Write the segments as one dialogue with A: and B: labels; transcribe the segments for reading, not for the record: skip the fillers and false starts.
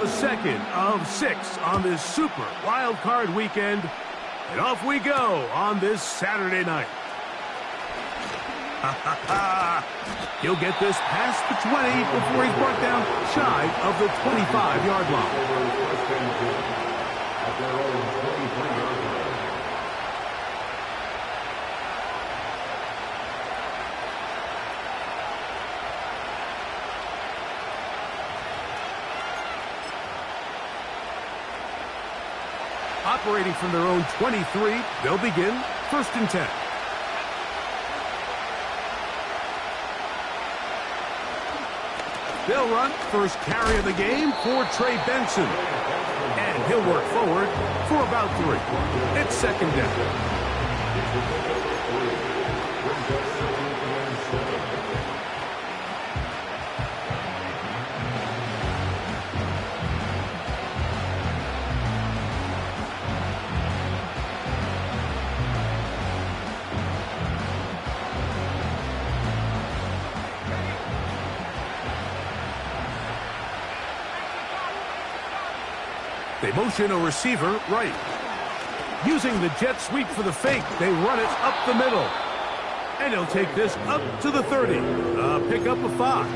A: the second of 6 on this Super Wild Card weekend. And off we go on this Saturday night. He'll get this past the 20 before he's brought down shy of the 25-yard line. Operating from their own 23, they'll begin 1st and 10. They'll run first carry of the game for Trey Benson. And he'll work forward for about 3. It's 2nd down. They motion a receiver right. Using the jet sweep for the fake, they run it up the middle. And he'll take this up to the 30. Pick up a 5.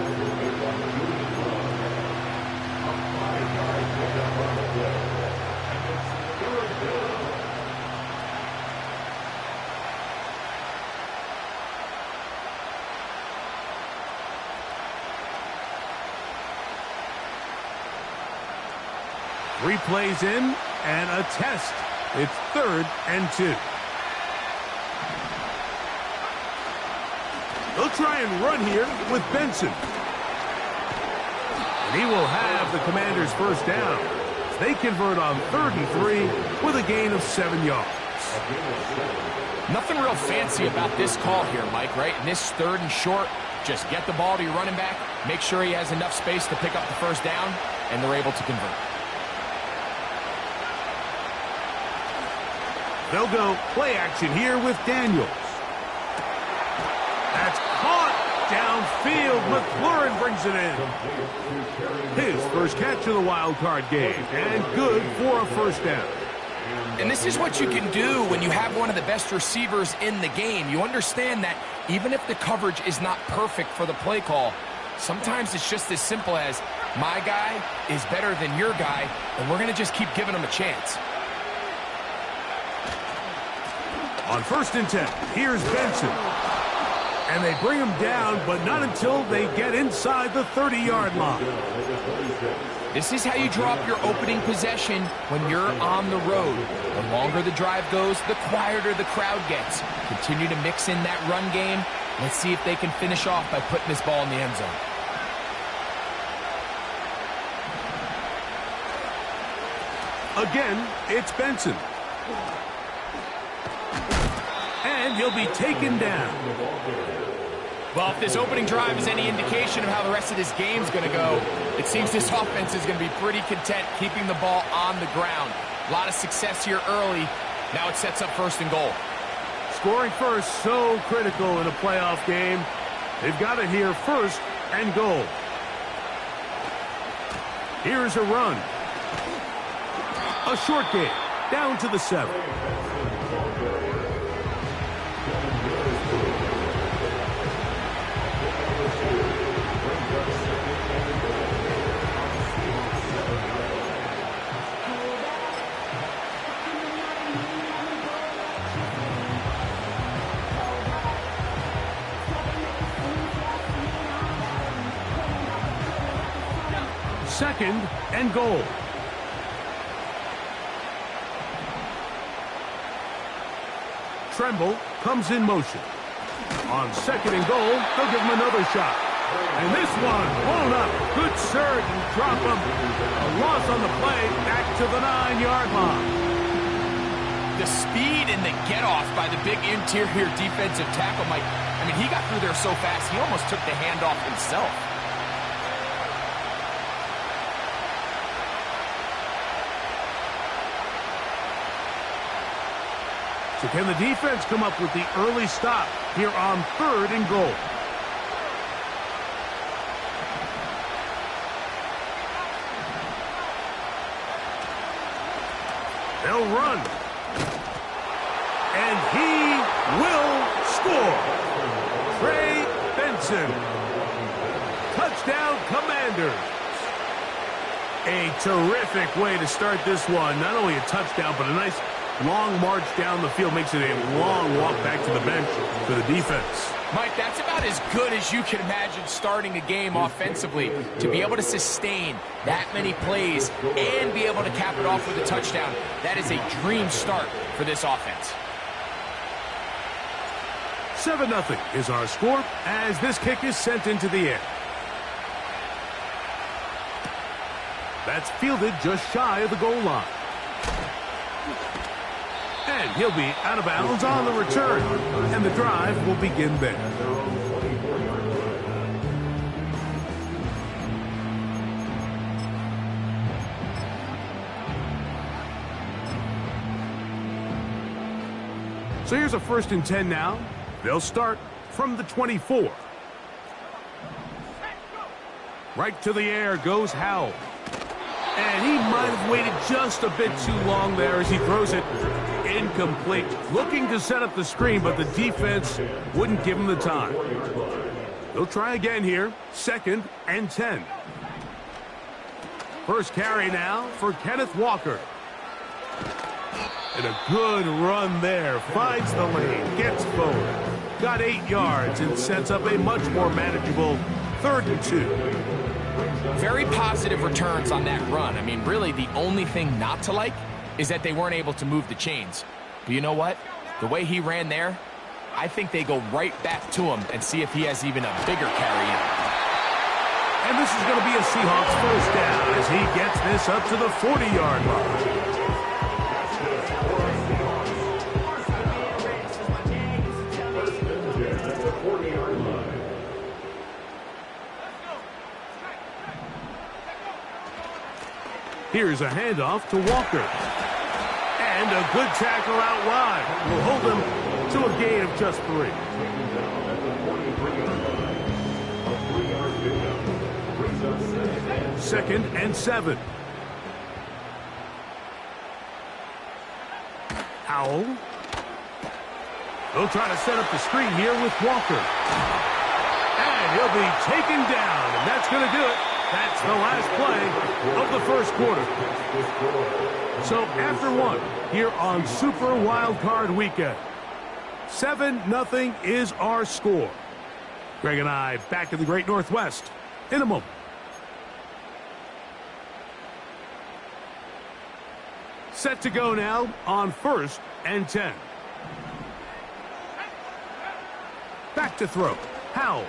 A: Three plays in and a test. It's 3rd and 2. They'll try and run here with Benson. And he will have the Commanders' first down. They convert on 3rd and 3 with a gain of 7 yards.
B: Nothing real fancy about this call here, Mike, right? In this 3rd and short, just get the ball to your running back, make sure he has enough space to pick up the first down, and they're able to convert.
A: They'll go play action here with Daniels. That's caught downfield. McLaurin brings it in. His first catch of the wild card game, and good for a first down.
B: And this is what you can do when you have one of the best receivers in the game. You understand that even if the coverage is not perfect for the play call, sometimes it's just as simple as my guy is better than your guy, and we're going to just keep giving him a chance.
A: On 1st and 10, here's Benson. And they bring him down, but not until they get inside the 30-yard line.
B: This is how you draw up your opening possession when you're on the road. The longer the drive goes, the quieter the crowd gets. Continue to mix in that run game. Let's see if they can finish off by putting this ball in the end zone.
A: Again, it's Benson. And he'll be taken down.
B: Well, if this opening drive is any indication of how the rest of this game's going to go, it seems this offense is going to be pretty content keeping the ball on the ground. A lot of success here early. Now it sets up 1st and goal.
A: Scoring first, so critical in a playoff game. They've got it here 1st and goal. Here's a run. A short game, down to the 7. Second and goal. Tremble comes in motion. On 2nd and goal, they'll give him another shot. And this one blown up. Good surge and drop him. A loss on the play, back to the 9-yard line.
B: The speed and the get-off by the big interior defensive tackle, Mike. I mean, he got through there so fast, he almost took the handoff himself.
A: So can the defense come up with the early stop here on 3rd and goal? They'll run. And he will score. Trey Benson. Touchdown, Commanders. A terrific way to start this one. Not only a touchdown, but a nice long march down the field. Makes it a long walk back to the bench for the defense.
B: Mike, that's about as good as you can imagine starting a game offensively. To be able to sustain that many plays and be able to cap it off with a touchdown, that is a dream start for this offense.
A: 7-0 is our score as this kick is sent into the air. That's fielded just shy of the goal line. And he'll be out of bounds on the return. And the drive will begin there. So here's a 1st and 10 now. They'll start from the 24. Right to the air goes Howell. And he might have waited just a bit too long there as he throws it incomplete. Looking to set up the screen, but the defense wouldn't give him the time. They'll try again here. 2nd and 10. First carry now for Kenneth Walker. And a good run there. Finds the lane. Gets forward. Got 8 yards and sets up a much more manageable 3rd and 2.
B: Very positive returns on that run. I mean, really, the only thing not to like is that they weren't able to move the chains. But you know what? The way he ran there, I think they go right back to him and see if he has even a bigger carry in.
A: And this is going to be a Seahawks 1st down as he gets this up to the 40-yard line. Here's a handoff to Walker. And a good tackle out wide will hold him to a gain of just 3. Second and 7. Howell. They'll try to set up the screen here with Walker. And he'll be taken down, and that's going to do it. That's the last play of the 1st quarter. So after 1 here on Super Wild Card Weekend, 7-0 is our score. Greg and I back in the Great Northwest in a moment. Set to go now on 1st and 10. Back to throw. Howell.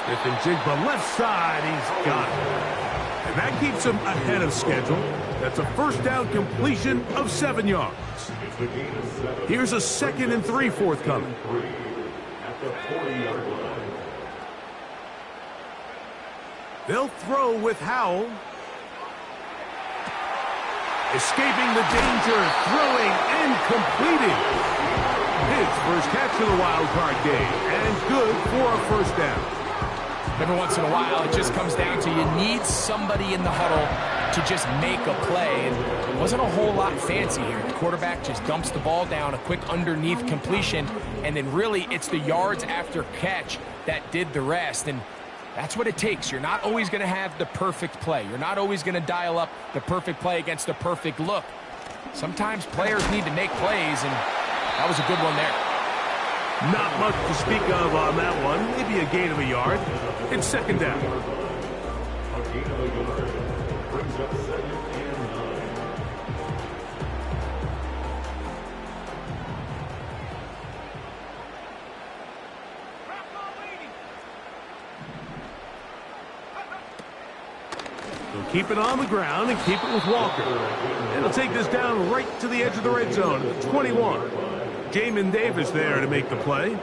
A: Smith and Jigba left side. He's got it. And that keeps him ahead of schedule. That's a 1st down completion of 7 yards. Here's a 2nd and 3 forthcoming. They'll throw with Howell. Escaping the danger, throwing and completing. His first catch of the wild card game, and good for a 1st down.
B: Every once in a while, it just comes down to you need somebody in the huddle to just make a play. And it wasn't a whole lot fancy here. The quarterback just dumps the ball down, a quick underneath completion, and then really it's the yards after catch that did the rest. And that's what it takes. You're not always going to have the perfect play. You're not always going to dial up the perfect play against the perfect look. Sometimes players need to make plays, and that was a good one there.
A: Not much to speak of on that one. Maybe a gain of a yard. It's 2nd down. They'll keep it on the ground and keep it with Walker. And they'll take this down right to the edge of the red zone at the 21. Jamin Davis there to make the play.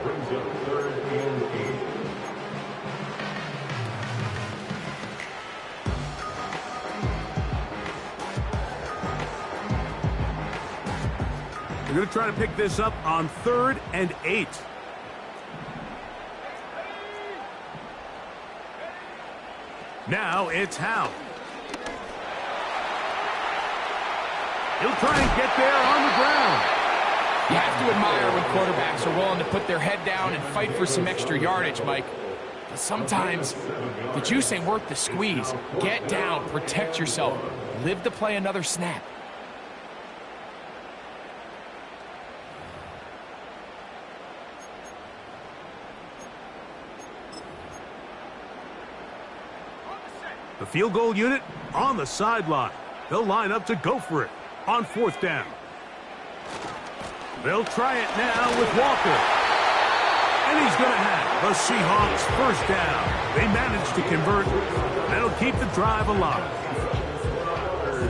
A: They're going to try to pick this up on 3rd and 8. Now it's Howell. He'll try and get there on the ground.
B: You have to admire when quarterbacks are willing to put their head down and fight for some extra yardage, Mike. But sometimes the juice ain't worth the squeeze. Get down, protect yourself, live to play another snap.
A: The field goal unit on the sideline. They'll line up to go for it on 4th down. They'll try it now with Walker. And he's going to have the Seahawks first down. They managed to convert. That'll keep the drive alive.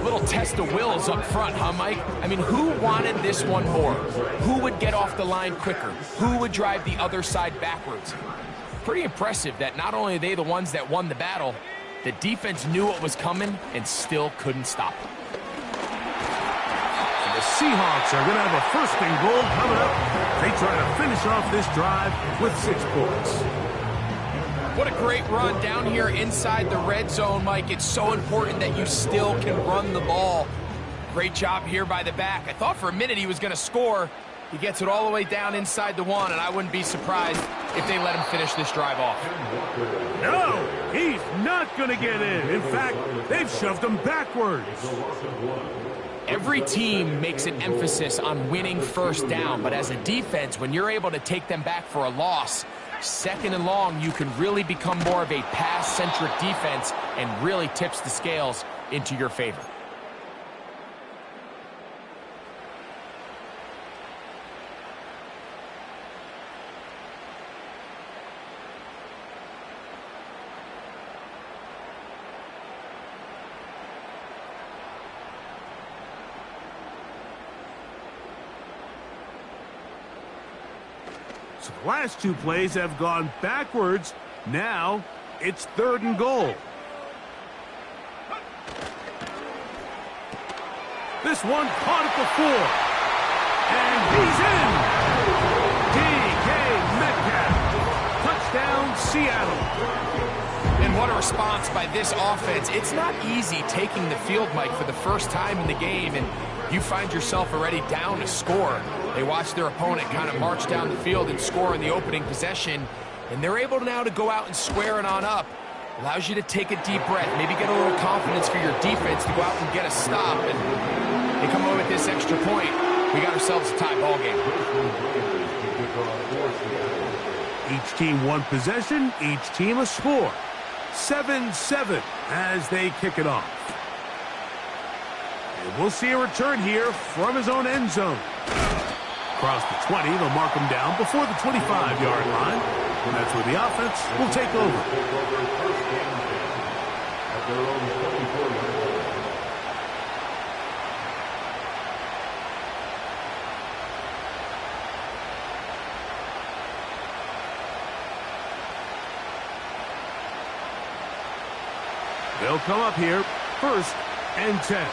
B: A little test of wills up front, huh, Mike? I mean, who wanted this one more? Who would get off the line quicker? Who would drive the other side backwards? Pretty impressive that not only are they the ones that won the battle, the defense knew what was coming and still couldn't stop it.
A: And the Seahawks are going to have a 1st and goal coming up. They try to finish off this drive with 6 points.
B: What a great run down here inside the red zone, Mike. It's so important that you still can run the ball. Great job here by the back. I thought for a minute he was going to score. He gets it all the way down inside the 1, and I wouldn't be surprised if they let him finish this drive off.
A: No, he's not going to get in. In fact, they've shoved him backwards.
B: Every team makes an emphasis on winning 1st down, but as a defense, when you're able to take them back for a loss, 2nd and long, you can really become more of a pass-centric defense and really tips the scales into your favor.
A: So the last 2 plays have gone backwards. Now it's 3rd and goal. This one caught at the 4. And he's in. DK Metcalf. Touchdown, Seattle.
B: And what a response by this offense. It's not easy taking the field, Mike, for the first time in the game, and you find yourself already down to score. They watch their opponent kind of march down the field and score in the opening possession, and they're able now to go out and square it on up. Allows you to take a deep breath, maybe get a little confidence for your defense to go out and get a stop, and they come away with this extra point. We got ourselves a tie ball game.
A: Each team 1 possession, each team a score. 7-7 as they kick it off. And we'll see a return here from his own end zone. Across the 20, they'll mark him down before the 25-yard line. And that's where the offense will take over. They'll come up here, 1st and 10.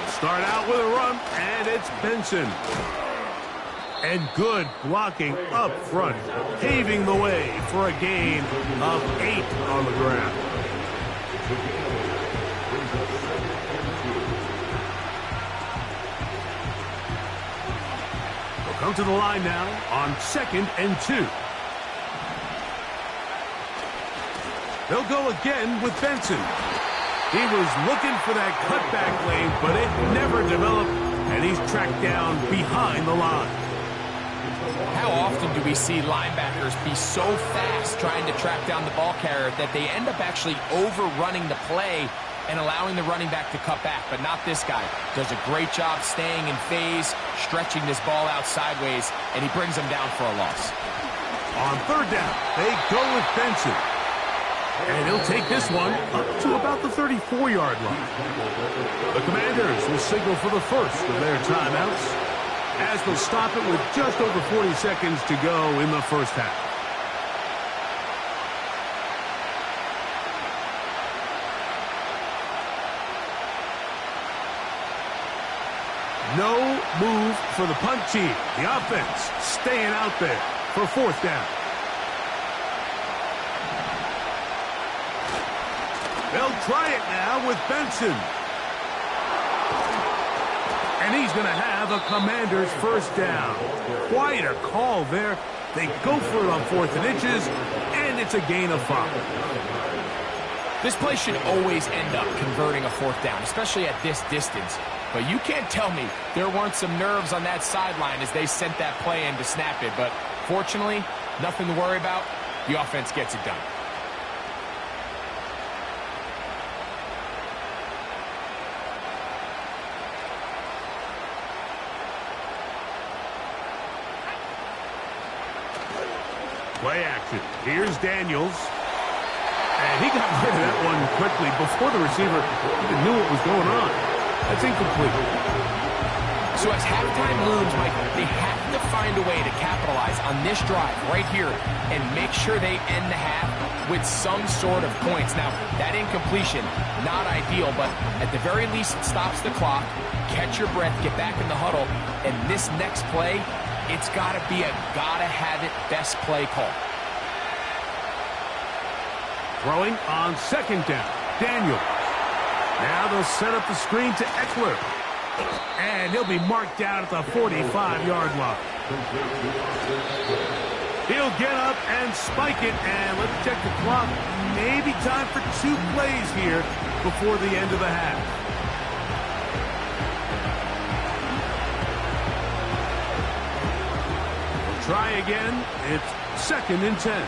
A: Start out with a run, and it's Benson. And good blocking up front, paving the way for a gain of 8 on the ground. They'll come to the line now on 2nd and 2. They'll go again with Benson. He was looking for that cutback lane, but it never developed, and he's tracked down behind the line.
B: How often do we see linebackers be so fast trying to track down the ball carrier that they end up actually overrunning the play and allowing the running back to cut back? But not this guy. Does a great job staying in phase, stretching this ball out sideways, and he brings them down for a loss.
A: On 3rd down, they go with Benson. And he'll take this one up to about the 34-yard line. The Commanders will signal for the first of their timeouts as they'll stop it with just over 40 seconds to go in the first half. No move for the punt team. The offense staying out there for 4th down. They'll try it now with Benson. And he's going to have a Commander's first down. Quite a call there. They go for it on 4th and inches, and it's a gain of 5.
B: This play should always end up converting a 4th down, especially at this distance. But you can't tell me there weren't some nerves on that sideline as they sent that play in to snap it. But fortunately, nothing to worry about. The offense gets it done.
A: Play action. Here's Daniels. And he got rid of that one quickly before the receiver even knew what was going on. That's incomplete.
B: So as halftime looms, Mike, they have to find a way to capitalize on this drive right here and make sure they end the half with some sort of points. Now, that incompletion, not ideal, but at the very least it stops the clock. Catch your breath, get back in the huddle, and this next play, it's got to be a gotta-have-it best play call.
A: Throwing on 2nd down. Daniels. Now they'll set up the screen to Eckler. And he'll be marked down at the 45-yard line. He'll get up and spike it. And let's check the clock. Maybe time for 2 plays here before the end of the half. Try again. It's 2nd and 10.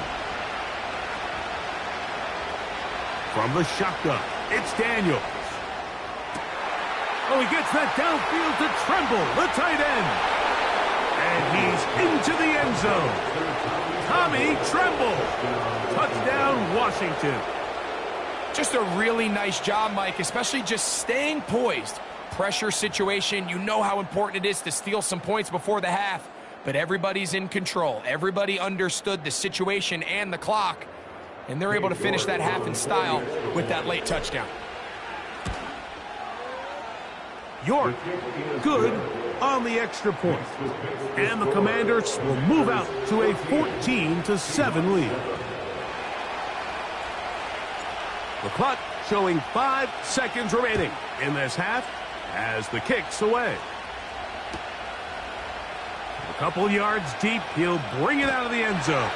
A: From the shotgun, it's Daniels. Oh, he gets that downfield to Tremble, the tight end. And he's into the end zone. Tommy Tremble. Touchdown, Washington.
B: Just a really nice job, Mike, especially just staying poised. Pressure situation, you know how important it is to steal some points before the half. But everybody's in control. Everybody understood the situation and the clock. And they're able to finish that half in style with that late touchdown.
A: York, good on the extra point. And the Commanders will move out to a 14-7 lead. The clock showing 5 seconds remaining in this half as the kick's away. A couple yards deep, he'll bring it out of the end zone.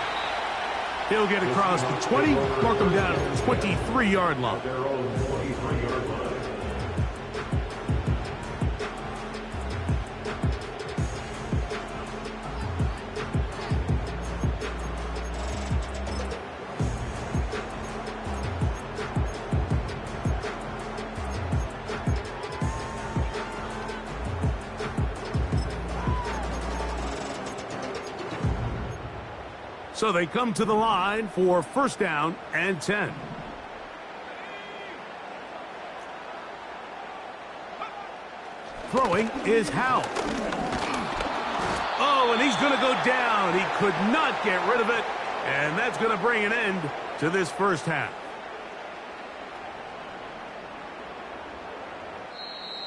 A: He'll get across the 20, mark him down at the 23-yard line. So they come to the line for 1st down and 10. Throwing is Howell. Oh, and he's going to go down. He could not get rid of it. And that's going to bring an end to this first half.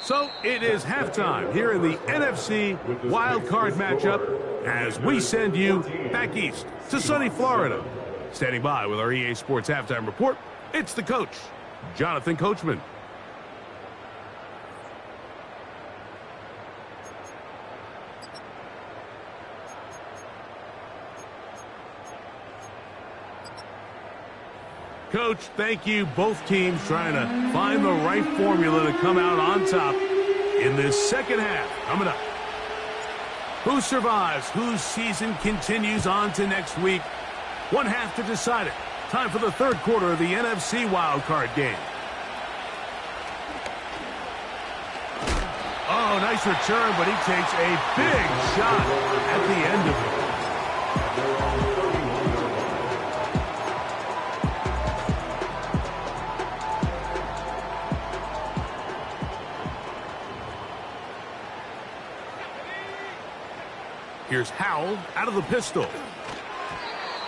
A: So it is halftime here in the NFC Wild Card matchup as we send you back east to sunny Florida. Standing by with our EA Sports Halftime Report, it's the coach, Jonathan Coachman. Coach, thank you. Both teams trying to find the right formula to come out on top in this second half. Coming up, who survives? Whose season continues on to next week? One half to decide it. Time for the third quarter of the NFC wildcard game. Oh, nice return, but he takes a big shot at the end of it. Here's Howell out of the pistol.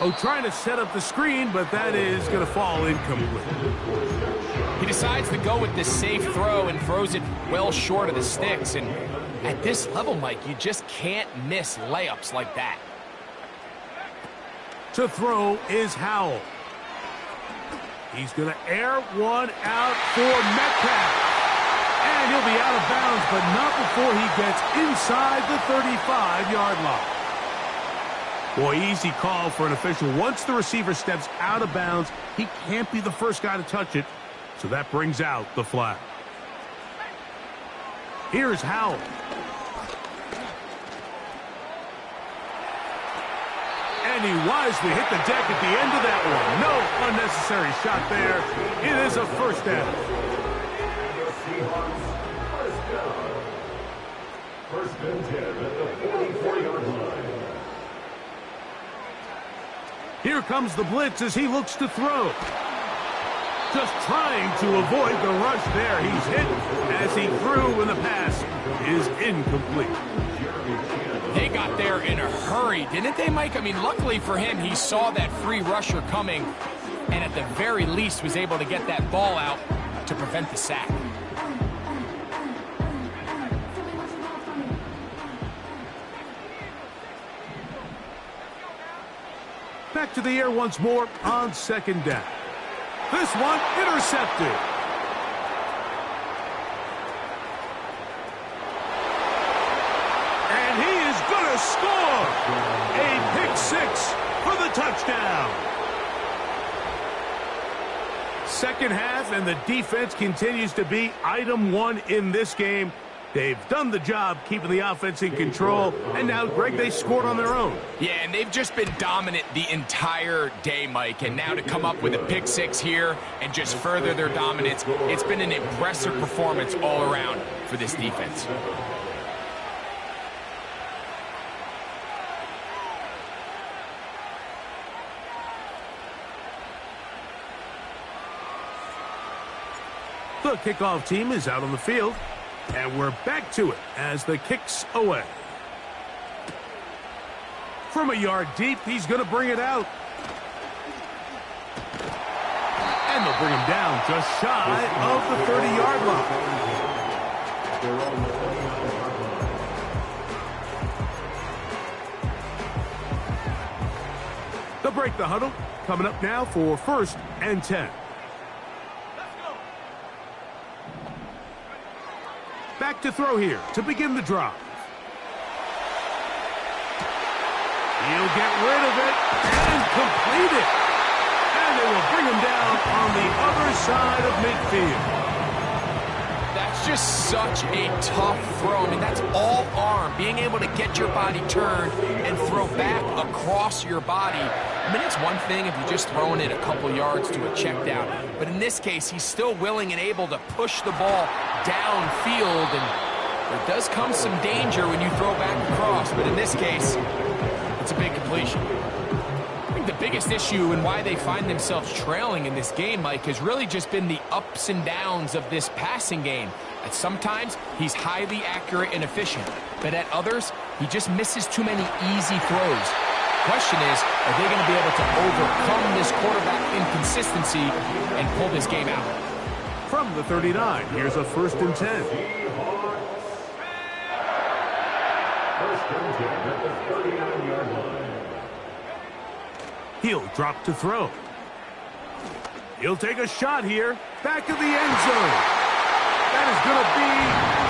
A: Oh, trying to set up the screen, but that is going to fall incomplete.
B: He decides to go with this safe throw and throws it well short of the sticks. And at this level, Mike, you just can't miss layups like that.
A: To throw is Howell. He's going to air one out for Metcalf. And he'll be out of bounds, but not before he gets inside the 35-yard line. Boy, easy call for an official. Once the receiver steps out of bounds, he can't be the first guy to touch it. So that brings out the flag. Here's Howell. And he wisely hit the deck at the end of that one. No unnecessary shot there. It is a first down. First and 10 at the 44-yard line. Here comes the blitz as he looks to throw. Just trying to avoid the rush there. He's hit as he threw, and the pass is incomplete.
B: They got there in a hurry, didn't they, Mike? I mean, luckily for him, he saw that free rusher coming, and at the very least was able to get that ball out to prevent the sack.
A: Back to the air once more on second down. This one intercepted. And he is going to score. A pick six for the touchdown. Second half, and the defense continues to be item one in this game. They've done the job keeping the offense in control, and now, Greg, they scored on their own.
B: Yeah, and they've just been dominant the entire day, Mike, and now to come up with a pick six here and just further their dominance, it's been an impressive performance all around for this defense.
A: The kickoff team is out on the field. And we're back to it as the kick's away. From a yard deep, he's going to bring it out. And they'll bring him down just shy of the 30-yard line. They'll break the huddle. Coming up now for first and 10. Back to throw here to begin the drive. He'll get rid of it and complete it. And they will bring him down on the other side of midfield.
B: That's just such a tough throw. I mean, that's all arm. Being able to get your body turned and throw back across your body. I mean, it's one thing if you're just throwing it a couple yards to a check down. But in this case, he's still willing and able to push the ball downfield. And there does come some danger when you throw back across. But in this case, it's a big completion. I think the biggest issue and why they find themselves trailing in this game, Mike, has really just been the ups and downs of this passing game. At sometimes, he's highly accurate and efficient. But at others, he just misses too many easy throws. Question is, are they going to be able to overcome this quarterback inconsistency and pull this game out?
A: From the 39, here's a first and 10. First and 10 at the 39-yard line. He'll drop to throw. He'll take a shot here. Back of the end zone. That is going to be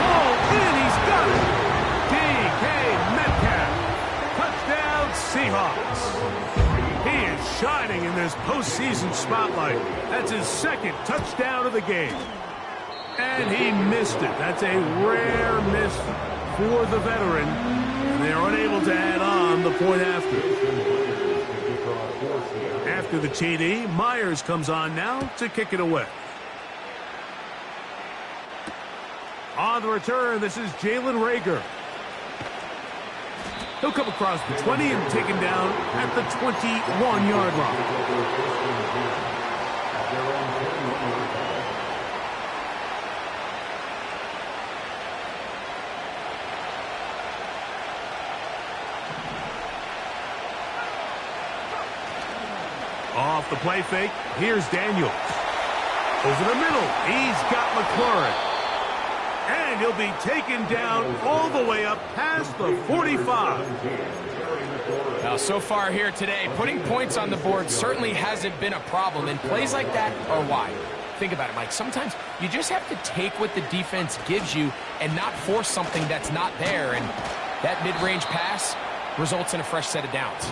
A: all in. He's got it. DK Metcalf. Touchdown Seahawks. He is shining in this postseason spotlight. That's his second touchdown of the game. And he missed it. That's a rare miss for the veteran. And they're unable to add on the point after. After the TD, Myers comes on now to kick it away. On the return, this is Jalen Reagor. He'll come across the 20 and taken down at the 21-yard line. Off the play fake, here's Daniels. Over the middle, he's got McLaurin. And he'll be taken down all the way up past the 45.
B: Now, so far here today, putting points on the board certainly hasn't been a problem, and plays like that are why. Think about it, Mike. Sometimes you just have to take what the defense gives you and not force something that's not there, and that mid-range pass results in a fresh set of downs.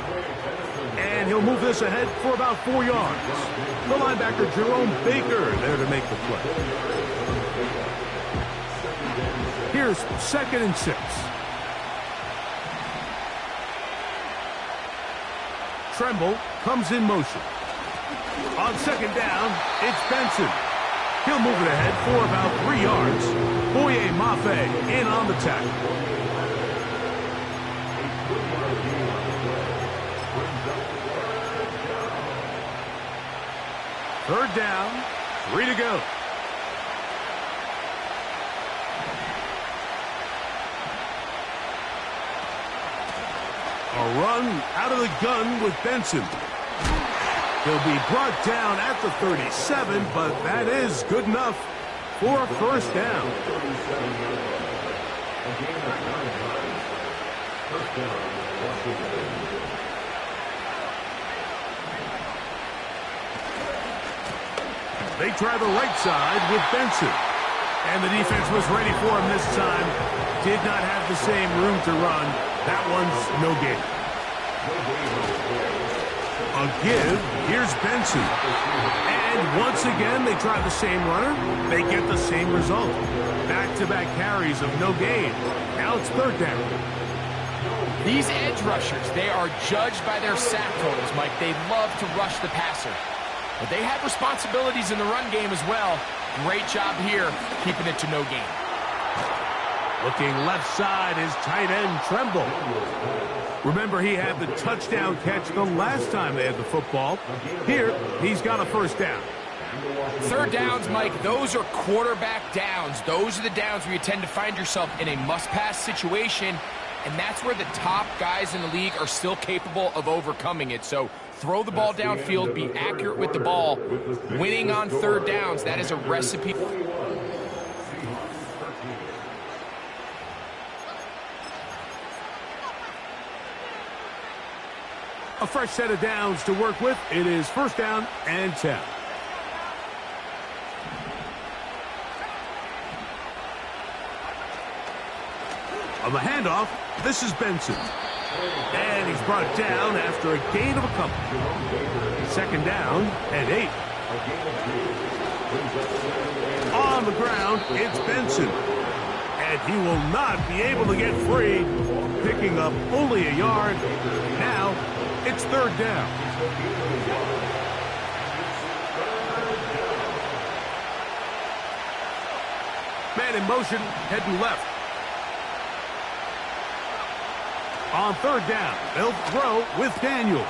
A: And he'll move this ahead for about 4 yards. The linebacker, Jerome Baker, there to make the play. Here's 2nd and 6. Tremble comes in motion. On 2nd down, it's Benson. He'll move it ahead for about 3 yards. Boye Mafe in on the tackle. Third down, 3 to go. A run out of the gun with Benson. He'll be brought down at the 37, but that is good enough for a first down. They try the right side with Benson. And the defense was ready for him this time. Did not have the same room to run. That one's no gain. A give. Here's Benson. And once again, they try the same runner. They get the same result. Back-to-back carries of no gain. Now it's 3rd down.
B: These edge rushers, they are judged by their sack totals, Mike. They love to rush the passer. But they have responsibilities in the run game as well. Great job here, keeping it to no gain.
A: Looking left side is tight end Tremble. Remember, he had the touchdown catch the last time they had the football. Here, he's got a first down.
B: 3rd downs, Mike, those are quarterback downs. Those are the downs where you tend to find yourself in a must-pass situation, and that's where the top guys in the league are still capable of overcoming it. So throw the ball downfield, be accurate with the ball. Winning on 3rd downs, that is a recipe.
A: A fresh set of downs to work with. It is 1st down and 10. On the handoff, this is Benson. And he's brought down after a gain of a couple. 2nd down and 8. On the ground, it's Benson. And he will not be able to get free, picking up only a yard. Now, it's 3rd down. Man in motion, heading left. On 3rd down, they'll throw with Daniels.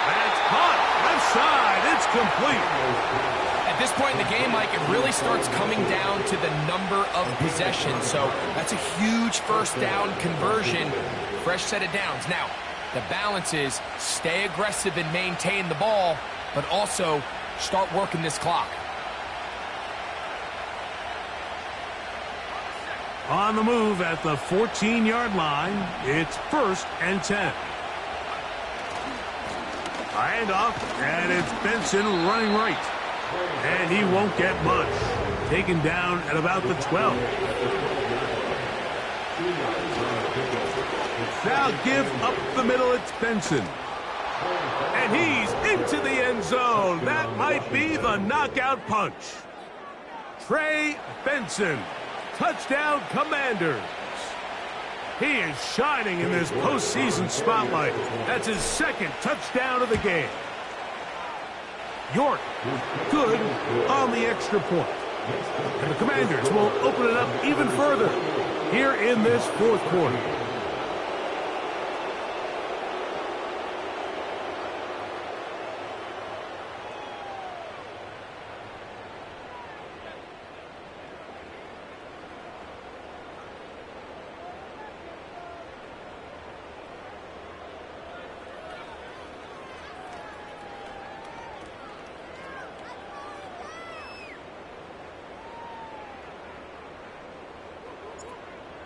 A: That's caught. Left side, it's complete.
B: At this point in the game, Mike, it really starts coming down to the number of possessions. So that's a huge 1st down conversion. Fresh set of downs. Now, the balance is stay aggressive and maintain the ball, but also start working this clock.
A: On the move at the 14-yard line, it's 1st and 10. A handoff, and it's Benson running right. And he won't get much. Taken down at about the 12. Now give up the middle, it's Benson. And he's into the end zone. That might be the knockout punch. Trey Benson. Touchdown, Commanders. He is shining in this postseason spotlight. That's his 2nd touchdown of the game. York, good on the extra point. And the Commanders will open it up even further here in this 4th quarter.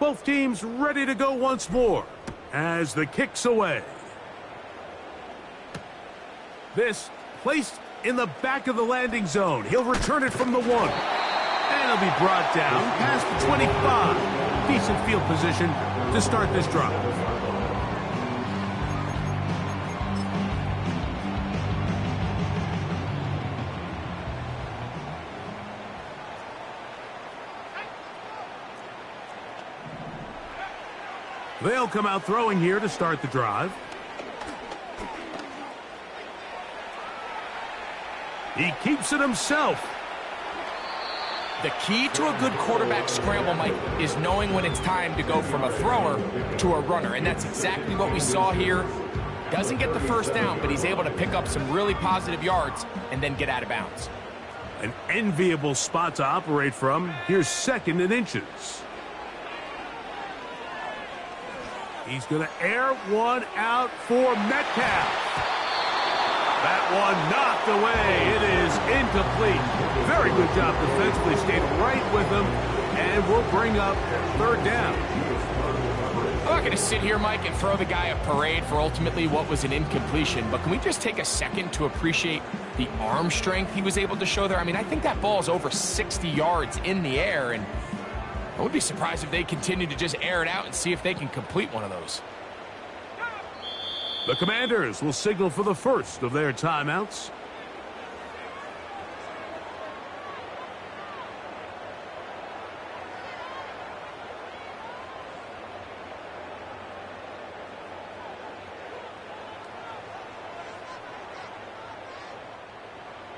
A: Both teams ready to go once more as the kick's away. This placed in the back of the landing zone. He'll return it from the 1. And he'll be brought down past the 25. Decent field position to start this drive. They'll come out throwing here to start the drive. He keeps it himself.
B: The key to a good quarterback scramble, Mike, is knowing when it's time to go from a thrower to a runner. And that's exactly what we saw here. Doesn't get the first down, but he's able to pick up some really positive yards and then get out of bounds.
A: An enviable spot to operate from. Here's 2nd and inches. He's going to air one out for Metcalf. That one knocked away. It is incomplete. Very good job defensively. Stayed right with him and will bring up 3rd down.
B: I'm not going to sit here, Mike, and throw the guy a parade for ultimately what was an incompletion, but can we just take a second to appreciate the arm strength he was able to show there? I mean, I think that ball is over 60 yards in the air, and I would be surprised if they continue to just air it out and see if they can complete one of those.
A: The Commanders will signal for the first of their timeouts.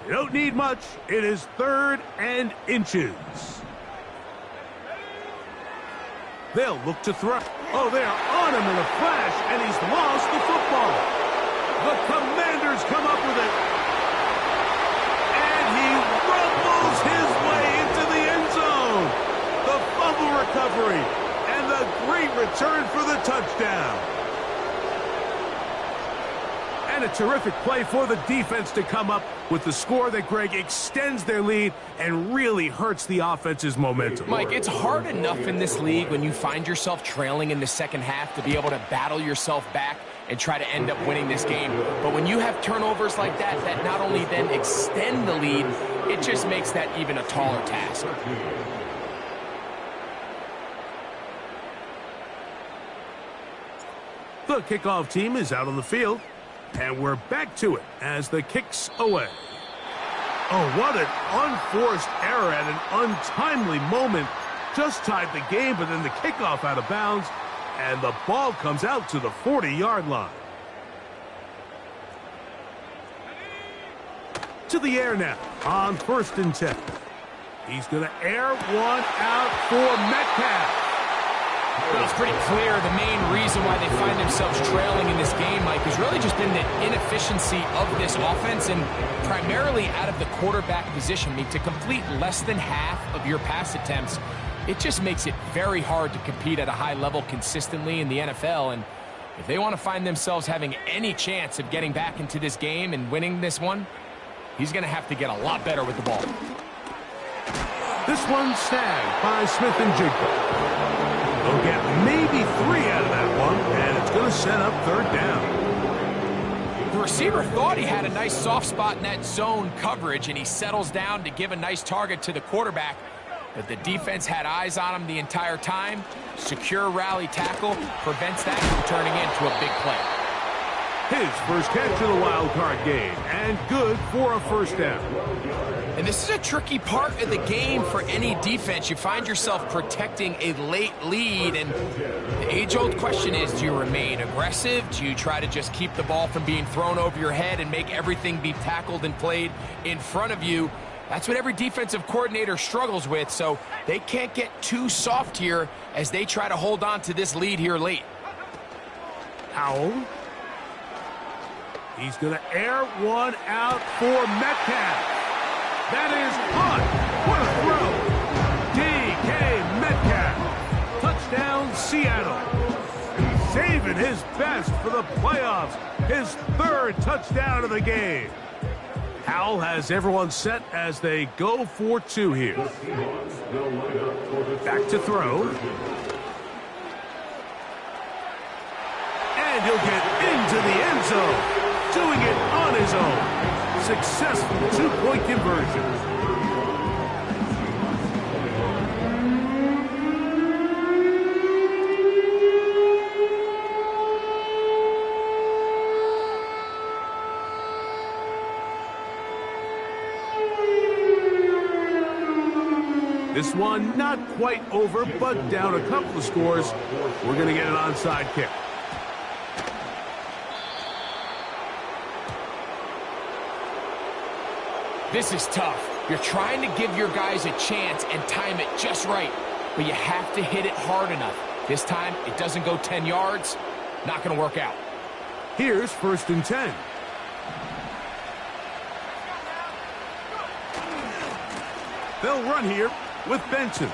A: You don't need much. It is 3rd and inches. They'll look to throw. Oh, they're on him in a flash, and he's lost the football. The Commanders come up with it. And he rumbles his way into the end zone. The fumble recovery, and the great return for the touchdown. And a terrific play for the defense to come up with the score that, Greg, extends their lead and really hurts the offense's momentum.
B: Mike, it's hard enough in this league when you find yourself trailing in the second half to be able to battle yourself back and try to end up winning this game. But when you have turnovers like that, that not only then extend the lead, it just makes that even a taller task.
A: The kickoff team is out on the field. And we're back to it as the kick's away. Oh, what an unforced error at an untimely moment. Just tied the game, but then the kickoff out of bounds, and the ball comes out to the 40-yard line. To the air now on 1st and 10. He's going to air one out for Metcalf.
B: Well, it's pretty clear the main reason why they find themselves trailing in this game, Mike, has really just been the inefficiency of this offense and primarily out of the quarterback position. I mean, to complete less than half of your pass attempts, it just makes it very hard to compete at a high level consistently in the NFL. And if they want to find themselves having any chance of getting back into this game and winning this one, he's going to have to get a lot better with the ball.
A: This one's snagged by Smith and Jigba. They'll get maybe 3 out of that one, and it's going to set up 3rd down.
B: The receiver thought he had a nice soft spot in that zone coverage, and he settles down to give a nice target to the quarterback. But the defense had eyes on him the entire time. Secure rally tackle prevents that from turning into a big play.
A: His first catch of the wild card game, and good for a 1st down.
B: And this is a tricky part of the game for any defense. You find yourself protecting a late lead, and the age-old question is, do you remain aggressive? Do you try to just keep the ball from being thrown over your head and make everything be tackled and played in front of you? That's what every defensive coordinator struggles with, so they can't get too soft here as they try to hold on to this lead here late.
A: Howell. He's going to air one out for Metcalf. That is caught. What a throw. D.K. Metcalf. Touchdown, Seattle. Saving his best for the playoffs. His 3rd touchdown of the game. Howell has everyone set as they go for 2 here. Back to throw. And he'll get into the end zone, doing it on his own. Successful two-point conversion. This one not quite over, but down a couple of scores. We're going to get an onside kick.
B: This is tough. You're trying to give your guys a chance and time it just right, but you have to hit it hard enough. This time, it doesn't go 10 yards. Not going to work out.
A: Here's 1st and 10. They'll run here with Benson.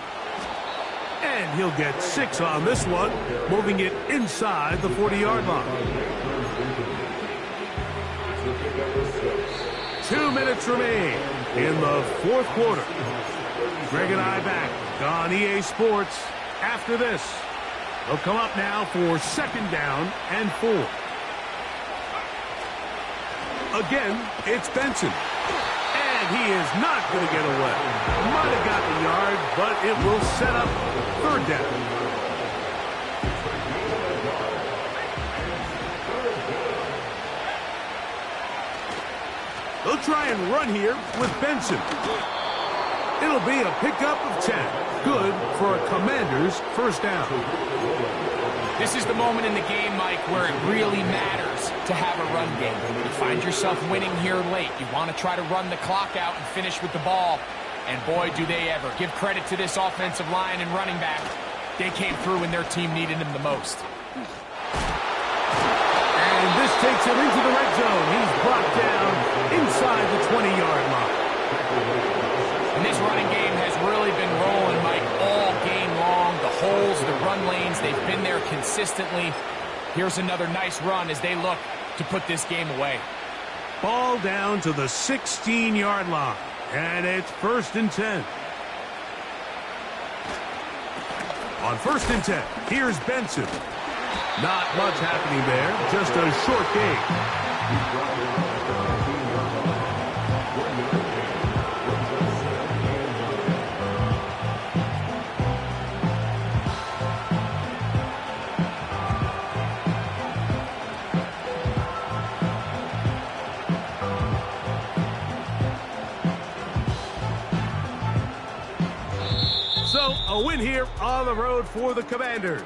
A: And he'll get 6 on this one, moving it inside the 40-yard line. 2 minutes remain in the 4th quarter. Greg and I back on EA Sports after this. They'll come up now for 2nd down and 4. Again, it's Benson. And he is not going to get away. Might have got the yard, but it will set up 3rd down. They'll try and run here with Benson. It'll be a pickup of 10. Good for a Commanders 1st down.
B: This is the moment in the game, Mike, where it really matters to have a run game. You find yourself winning here late. You want to try to run the clock out and finish with the ball. And boy, do they ever. Give credit to this offensive line and running back. They came through when their team needed them the most.
A: And this takes him into the red zone. He's brought down inside the 20-yard line.
B: And this running game has really been rolling, Mike, all game long. The holes, the run lanes, they've been there consistently. Here's another nice run as they look to put this game away.
A: Ball down to the 16-yard line. And it's 1st and 10. On 1st and 10, here's Benson. Not much happening there, just a short gain. So, a win here on the road for the Commanders.